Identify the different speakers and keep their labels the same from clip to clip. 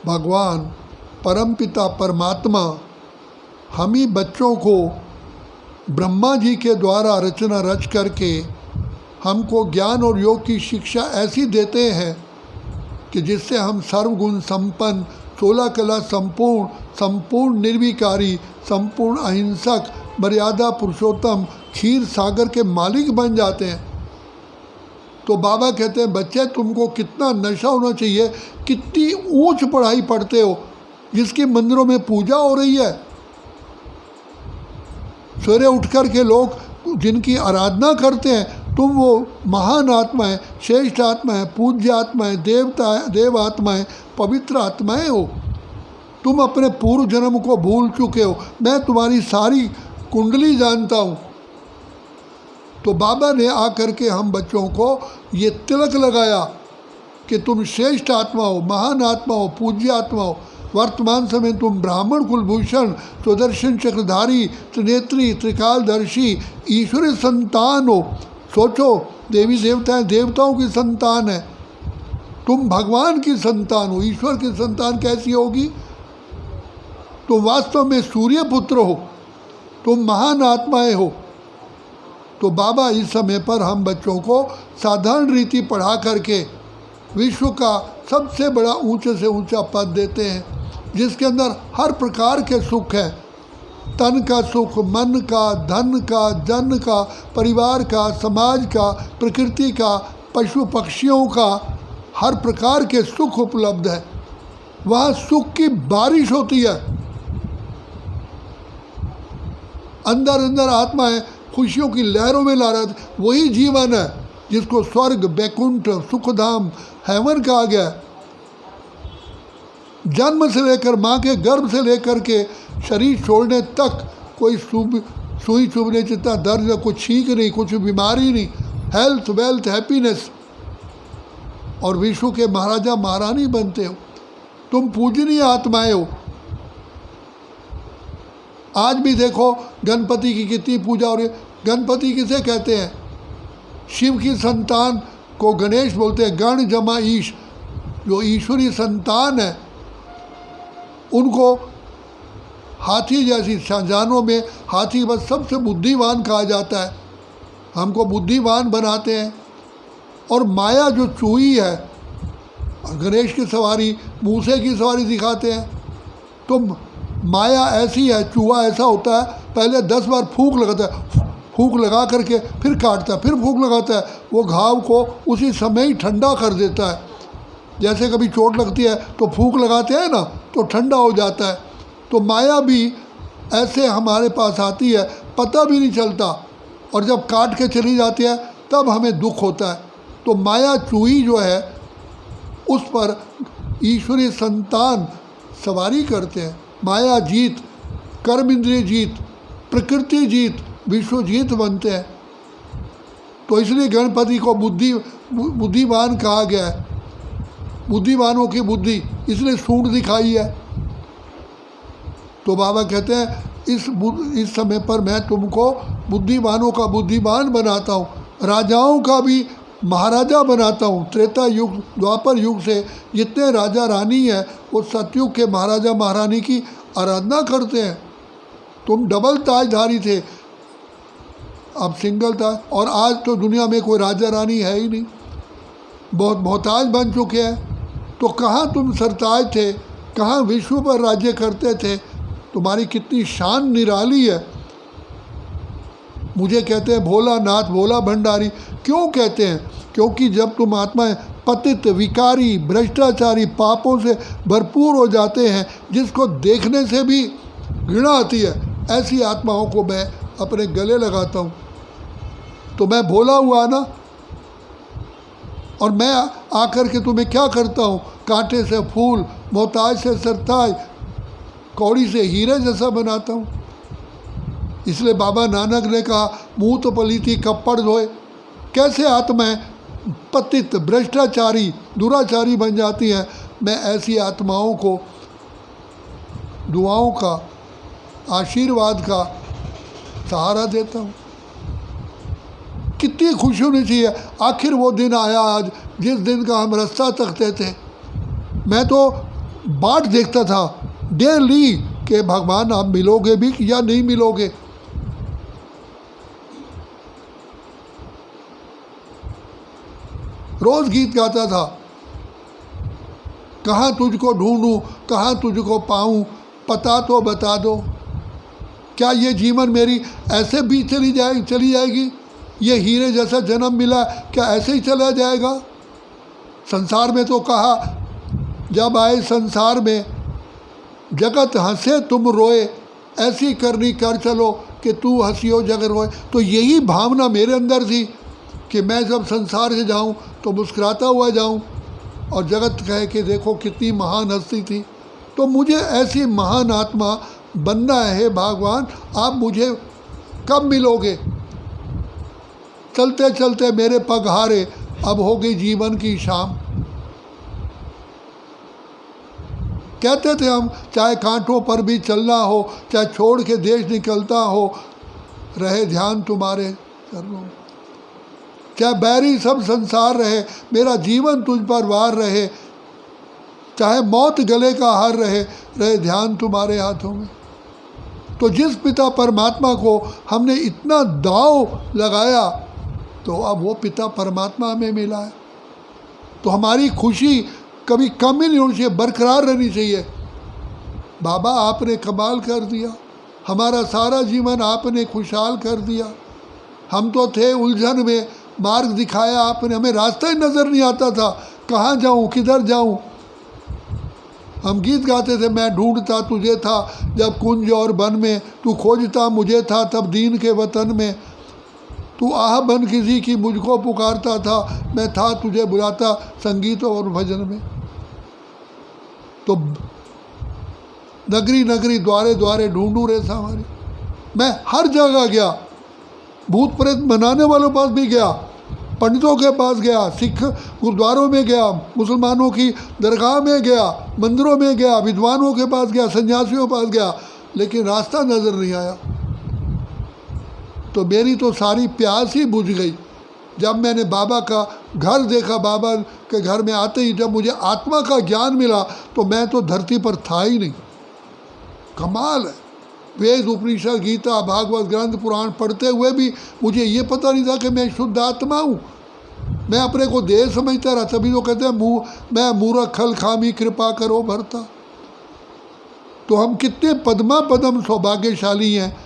Speaker 1: भगवान परमपिता परमात्मा हम ही बच्चों को ब्रह्मा जी के द्वारा रचना रच करके हमको ज्ञान और योग की शिक्षा ऐसी देते हैं कि जिससे हम सर्वगुण संपन्न, 16 कला संपूर्ण, संपूर्ण निर्विकारी, संपूर्ण अहिंसक, मर्यादा पुरुषोत्तम, क्षीर सागर के मालिक बन जाते हैं। तो बाबा कहते हैं बच्चे तुमको कितना नशा होना चाहिए, कितनी ऊंच पढ़ाई पढ़ते हो, जिसके मंदिरों में पूजा हो रही है। सवेरे उठ कर के लोग जिनकी आराधना करते हैं, तुम वो महान आत्मा है, श्रेष्ठ आत्मा है, पूज्य आत्मा है, देव आत्मा है, पवित्र आत्माएं हो। तुम अपने पूर्व जन्म को भूल चुके हो, मैं तुम्हारी सारी कुंडली जानता हूँ। तो बाबा ने आकर के हम बच्चों को ये तिलक लगाया कि तुम श्रेष्ठ आत्मा हो, महान आत्मा हो, पूज्य आत्मा हो। वर्तमान समय तुम ब्राह्मण कुलभूषण, सुदर्शन चक्रधारी, त्रिनेत्री, त्रिकालदर्शी, ईश्वरी संतान हो। सोचो, देवी देवताएं देवताओं की संतान है, तुम भगवान की संतान हो। ईश्वर की संतान कैसी होगी? तुम वास्तव में सूर्य पुत्र हो, तुम महान आत्माएं हो। तो बाबा इस समय पर हम बच्चों को साधारण रीति पढ़ा करके विश्व का सबसे बड़ा ऊंचे से ऊंचा पद देते हैं, जिसके अंदर हर प्रकार के सुख हैं। तन का सुख, मन का, धन का, जन का, परिवार का, समाज का, प्रकृति का, पशु पक्षियों का, हर प्रकार के सुख उपलब्ध है। वहाँ सुख की बारिश होती है। अंदर अंदर आत्माएं खुशियों की लहरों में ला रहा, वही जीवन है जिसको स्वर्ग, बैकुंठ, सुखधाम, हेवन कहा गया है। जन्म से लेकर, माँ के गर्भ से लेकर के शरीर छोड़ने तक कोई सुई चुभने जितना दर्द, कुछ छींक नहीं, कुछ बीमारी नहीं, हेल्थ, वेल्थ, हैप्पीनेस, और विश्व के महाराजा महारानी बनते हो। तुम पूजनीय आत्माएं हो। आज भी देखो गणपति की कितनी पूजा हो रही है। गणपति किसे कहते हैं? शिव की संतान को गणेश बोलते हैं। गण जमा ईश, जो ईश्वरी संतान है, उनको हाथी जैसी, जानवरों में हाथी बस सबसे बुद्धिमान कहा जाता है। हमको बुद्धिमान बनाते हैं। और माया जो चूही है, गणेश की सवारी, मूसे की सवारी दिखाते हैं। तो माया ऐसी है, चूहा ऐसा होता है, पहले 10 बार फूंक लगाता है, फूंक लगा करके फिर काटता है, फिर फूंक लगाता है। वो घाव को उसी समय ही ठंडा कर देता है। जैसे कभी चोट लगती है तो फूंक लगाते हैं ना, तो ठंडा हो जाता है। तो माया भी ऐसे हमारे पास आती है, पता भी नहीं चलता, और जब काट के चली जाती है तब हमें दुख होता है। तो माया चूही जो है, उस पर ईश्वरीय संतान सवारी करते हैं। माया जीत, कर्म इंद्रिय जीत, प्रकृति जीत, विश्व जीत बनते हैं। तो इसलिए गणपति को बुद्धिमान कहा गया है। बुद्धिमानों की बुद्धि, इसलिए सूंड दिखाई है। तो बाबा कहते हैं इस समय पर मैं तुमको बुद्धिमानों का बुद्धिमान बनाता हूँ, राजाओं का भी महाराजा बनाता हूँ। त्रेता युग, द्वापर युग से जितने राजा रानी हैं, वो सतयुग के महाराजा महारानी की आराधना करते हैं। तुम डबल ताजधारी थे, अब सिंगल ताज। और आज तो दुनिया में कोई राजा रानी है ही नहीं, बहुत मोहताज बन चुके हैं। तो कहाँ तुम सरताज थे, कहाँ विश्व पर राज्य करते थे? तुम्हारी कितनी शान निराली है। मुझे कहते हैं भोलानाथ, भोला भंडारी। क्यों कहते हैं? क्योंकि जब तुम आत्माएं पतित, विकारी, भ्रष्टाचारी, पापों से भरपूर हो जाते हैं, जिसको देखने से भी घृणा आती है, ऐसी आत्माओं को मैं अपने गले लगाता हूँ। तो मैं भोला हुआ ना, और मैं आकर के तुम्हें क्या करता हूँ? कांटे से फूल, मोहताज से सरताज, कौड़ी से हीरे जैसा बनाता हूँ। इसलिए बाबा नानक ने कहा, मुँह तो पलीती कपड़ धोए। कैसे आत्माएं पतित, भ्रष्टाचारी, दुराचारी बन जाती हैं। मैं ऐसी आत्माओं को दुआओं का, आशीर्वाद का सहारा देता हूँ। कितनी खुशी होनी चाहिए। आखिर वो दिन आया आज, जिस दिन का हम रास्ता तकते थे। मैं तो बाट देखता था डेली कि भगवान आप मिलोगे भी या नहीं मिलोगे। रोज गीत गाता था, कहाँ तुझको ढूंढूं, कहाँ तुझको पाऊं, पता तो बता दो। क्या ये जीवन मेरी ऐसे भी चली जाएगी? ये हीरे जैसा जन्म मिला, क्या ऐसे ही चला जाएगा? संसार में तो कहा, जब आए संसार में जगत हंसे तुम रोए, ऐसी करनी कर चलो कि तू हंसियो जगत रोए। तो यही भावना मेरे अंदर थी कि मैं जब संसार से जाऊं तो मुस्कुराता हुआ जाऊं और जगत कहे कि देखो कितनी महान हस्ती थी। तो मुझे ऐसी महान आत्मा बनना है भगवान, आप मुझे कब मिलोगे? चलते चलते मेरे पग हारे, अब हो गई जीवन की शाम। कहते थे हम, चाहे कांटों पर भी चलना हो, चाहे छोड़ के देश निकलता हो, रहे ध्यान तुम्हारे चरणों। चाहे बैरी सब संसार रहे, मेरा जीवन तुझ पर वार रहे, चाहे मौत गले का हार रहे, रहे ध्यान तुम्हारे हाथों में। तो जिस पिता परमात्मा को हमने इतना दाव लगाया, तो अब वो पिता परमात्मा हमें मिला है। तो हमारी खुशी कभी कम ही नहीं होनी चाहिए, बरकरार रहनी चाहिए। बाबा आपने कमाल कर दिया, हमारा सारा जीवन आपने खुशहाल कर दिया। हम तो थे उलझन में, मार्ग दिखाया आपने, हमें रास्ता ही नज़र नहीं आता था, कहाँ जाऊँ किधर जाऊँ। हम गीत गाते थे, मैं ढूंढता तुझे था जब कुंज और वन में, तू खोजता मुझे था तब दीन के वतन में, तू आह बन किसी की मुझको पुकारता था, मैं था तुझे बुलाता संगीत और भजन में। तो नगरी नगरी द्वारे द्वारे ढूंढूं रे सावरी, मैं हर जगह गया, भूत प्रेत मनाने वालों के पास भी गया, पंडितों के पास गया, सिख गुरुद्वारों में गया, मुसलमानों की दरगाह में गया, मंदिरों में गया, विद्वानों के पास गया, सन्यासियों के पास गया, लेकिन रास्ता नज़र नहीं आया। तो मेरी तो सारी प्यास ही बुझ गई। जब मैंने बाबा का घर देखा, बाबा के घर में आते ही जब मुझे आत्मा का ज्ञान मिला, तो मैं तो धरती पर था ही नहीं। कमाल है। वेद उपनिषद गीता भागवत ग्रंथ पुराण पढ़ते हुए भी मुझे ये पता नहीं था कि मैं शुद्ध आत्मा हूँ। मैं अपने को देह समझता रहा। तभी तो कहते हैं मैं मूर्ख खल खामी कृपा करो भरता। तो हम कितने पद्मा पदम सौभाग्यशाली हैं।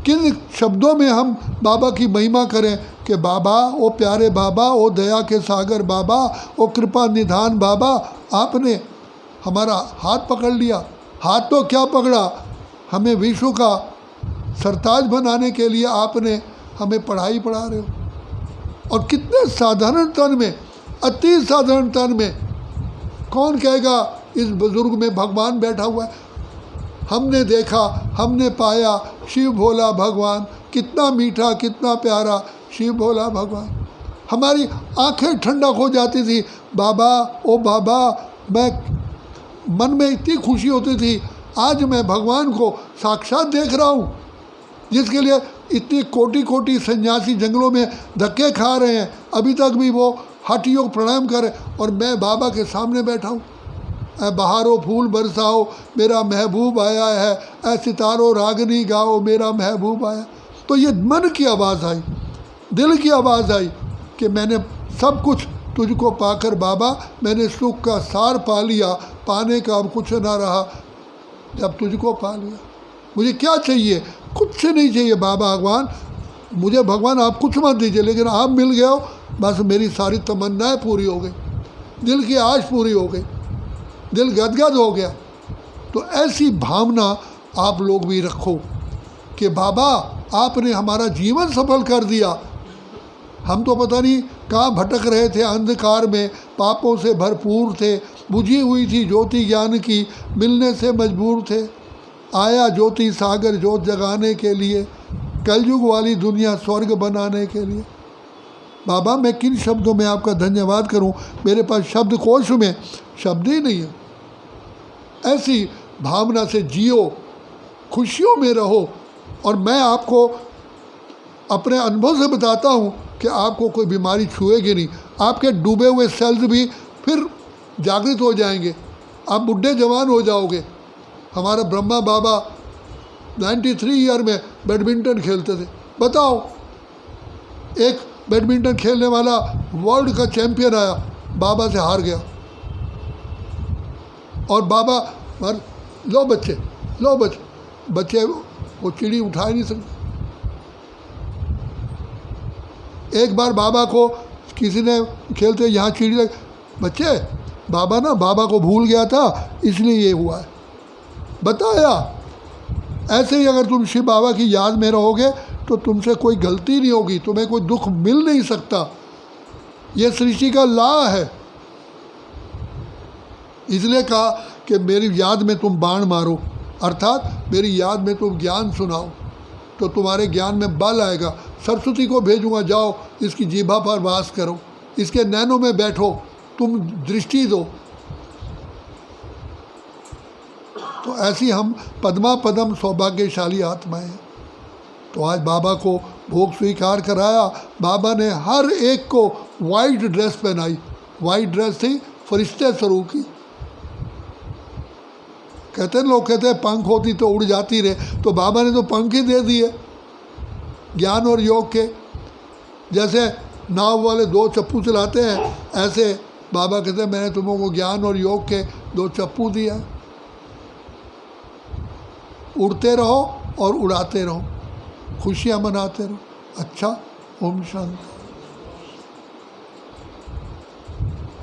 Speaker 1: किन शब्दों में हम बाबा की महिमा करें कि बाबा, ओ प्यारे बाबा, ओ दया के सागर बाबा, ओ कृपा निधान बाबा, आपने हमारा हाथ पकड़ लिया। हाथ तो क्या पकड़ा, हमें विश्व का सरताज बनाने के लिए आपने हमें पढ़ाई पढ़ा रहे हो। और कितने साधारण तन में, अति साधारण तन में, कौन कहेगा इस बुजुर्ग में भगवान बैठा हुआ है। हमने देखा, हमने पाया शिव भोला भगवान, कितना मीठा कितना प्यारा शिव भोला भगवान। हमारी आंखें ठंडक हो जाती थी। बाबा, ओ बाबा, मैं मन में इतनी खुशी होती थी, आज मैं भगवान को साक्षात देख रहा हूँ, जिसके लिए इतनी कोटि कोटि सन्यासी जंगलों में धक्के खा रहे हैं, अभी तक भी वो हठयोग प्रणाम करें, और मैं बाबा के सामने बैठा हूँ। बहारो फूल बरसाओ मेरा महबूब आया है, ऐ सितारो रागनी गाओ मेरा महबूब आया। तो ये मन की आवाज़ आई, दिल की आवाज़ आई कि मैंने सब कुछ तुझको पाकर बाबा, मैंने सुख का सार पा लिया, पाने का अब कुछ ना रहा जब तुझको पा लिया। मुझे क्या चाहिए? कुछ नहीं चाहिए बाबा भगवान, मुझे भगवान आप कुछ मत दीजिए, लेकिन आप मिल गए हो, बस मेरी सारी तमन्नाएं पूरी हो गई, दिल की आश पूरी हो गई, दिल गदगद हो गया। तो ऐसी भावना आप लोग भी रखो कि बाबा आपने हमारा जीवन सफल कर दिया। हम तो पता नहीं कहाँ भटक रहे थे, अंधकार में पापों से भरपूर थे, बुझी हुई थी ज्योति ज्ञान की, मिलने से मजबूर थे। आया ज्योति सागर ज्योत जगाने के लिए, कलयुग वाली दुनिया स्वर्ग बनाने के लिए। बाबा मैं किन शब्दों में आपका धन्यवाद करूं, मेरे पास शब्द कोश में शब्द ही नहीं है। ऐसी भावना से जियो, खुशियों में रहो। और मैं आपको अपने अनुभव से बताता हूँ कि आपको कोई बीमारी छुएगी नहीं। आपके डूबे हुए सेल्स भी फिर जागृत हो जाएंगे, आप बुढ़े जवान हो जाओगे। हमारा ब्रह्मा बाबा 93 ईयर में बैडमिंटन खेलते थे। बताओ, एक बैडमिंटन खेलने वाला वर्ल्ड का चैंपियन आया, बाबा से हार गया, और बाबा लो बच्चे, लो बच्चे, बच्चे वो चिड़ी उठा ही नहीं सकते। एक बार बाबा को किसी ने खेलते यहाँ चिड़ी लग, बच्चे बाबा को भूल गया था इसलिए ये हुआ है, बताया। ऐसे ही अगर तुम शिव बाबा की याद में रहोगे तो तुमसे कोई गलती नहीं होगी, तुम्हें कोई दुख मिल नहीं सकता। ये सृष्टि का लॉ है। इसलिए कहा कि मेरी याद में तुम बाण मारो, अर्थात मेरी याद में तुम ज्ञान सुनाओ, तो तुम्हारे ज्ञान में बल आएगा। सरस्वती को भेजूंगा, जाओ इसकी जीभा पर वास करो, इसके नैनों में बैठो, तुम दृष्टि दो। तो ऐसी हम पद्मा पदम सौभाग्यशाली आत्माएं हैं। तो आज बाबा को भोग स्वीकार कराया। बाबा ने हर एक को वाइट ड्रेस पहनाई। वाइट ड्रेस थी फरिश्ते स्वरूप की। कहते हैं लोग, कहते हैं पंख होती तो उड़ जाती रहे, तो बाबा ने तो पंख ही दे दिए ज्ञान और योग के। जैसे नाव वाले 2 चप्पू चलाते हैं, ऐसे बाबा कहते हैं मैंने तुम लोगों को ज्ञान और योग के 2 चप्पू दिया। उड़ते रहो और उड़ाते रहो, खुशियाँ मनाते रहो। अच्छा, ओम शांति।